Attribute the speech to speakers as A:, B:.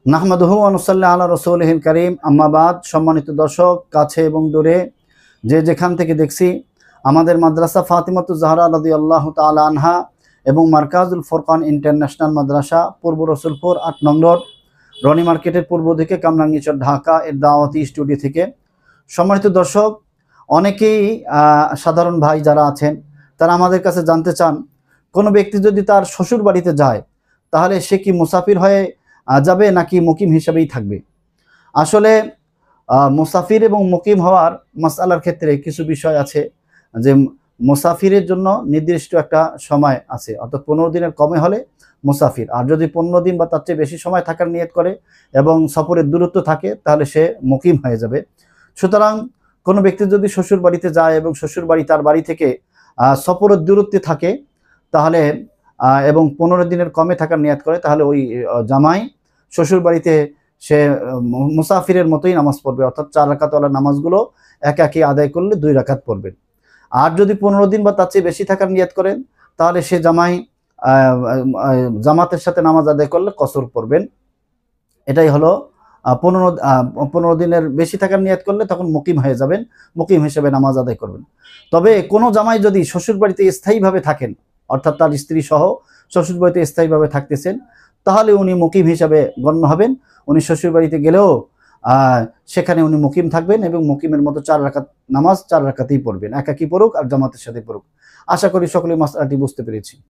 A: নাহমাদুহু ওয়া নুসাল্লি আলা রাসূলিহিল কারীম, আম্মা বাদ। সম্মানিত দর্শক, কাছে এবং দূরে যে যেখান থেকে দেখছি, আমাদের মাদ্রাসা ফাতিমাতুজ জাহরা রাদিয়াল্লাহু তাআলা আনহা এবং মারকাজুল ফুরকান ইন্টারন্যাশনাল মাদ্রাসা পূর্ব রসুলপুর ৮ নং রোড, রনি মার্কেটের পূর্ব দিকে, কামরাঙ্গীরচর, ঢাকা এর দাওয়াতি স্টুডিও থেকে। সম্মানিত দর্শক, অনেকেই সাধারণ ভাই যারা আছেন তারা আমাদের কাছে জানতে চান, কোনো ব্যক্তি যদি তার শ্বশুর বাড়িতে যায় তাহলে সে কি মুসাফির হয়ে যাবে নাকি মুকিম হিসাবেই থাকবে। আসলে মুসাফির এবং মুকিম হওয়ার মাসআলার ক্ষেত্রে কিছু বিষয় আছে, যে মুসাফিরের জন্য নির্দিষ্ট একটা সময় আছে, অর্থাৎ 15 দিনের কমে হলে মুসাফির, আর যদি 15 দিন বা তার চেয়ে বেশি সময় থাকার নিয়ত করে এবং সফরের দূরত্ব থাকে তাহলে সে মুকিম হয়ে যাবে। সুতরাং কোনো ব্যক্তি যদি শ্বশুর বাড়িতে যায় এবং শ্বশুর বাড়ি তার বাড়ি থেকে সফরের দূরত্বে থাকে তাহলে এবং 15 দিনের কমে থাকার নিয়ত করে, তাহলে ওই জামাই শ্বশুর বাড়িতে সে মুসাফিরের মতোই নামাজ পড়বে, অর্থাৎ 4 রাকাতওয়ালা নামাজগুলো একাকি আদায় করলে 2 রাকাত পড়বেন। আর যদি 15 দিন বা তার চেয়ে বেশি থাকার নিয়ত করেন তাহলে সে জামাই জামাতের সাথে নামাজ আদায় করলে কসর পড়বেন। এটাই হলো 15 দিনের বেশি থাকার নিয়ত করলে তখন মুকিম হয়ে যাবেন, মুকিম হিসেবে নামাজ আদায় করবেন। তবে কোনো জামাই যদি শ্বশুর বাড়িতে স্থায়ীভাবে থাকেন, অর্থাৎ তার স্ত্রী সহ শ্বশুর বাড়িতে স্থায়ীভাবে থাকতেছেন, তাহলে উনি মুকিম হিসাবে গণ্য হবেন। উনি শ্বশুর বাড়িতে গেলেও সেখানে উনি মুকিম থাকবেন এবং মুকিমের মতো 4 রাকাত নামাজ 4 রাকাতেই পড়বেন, একাকি পড়ুক আর জামাতের সাথে পড়ুক। আশা করি সকলে মাসআলাটি বুঝতে পেরেছি।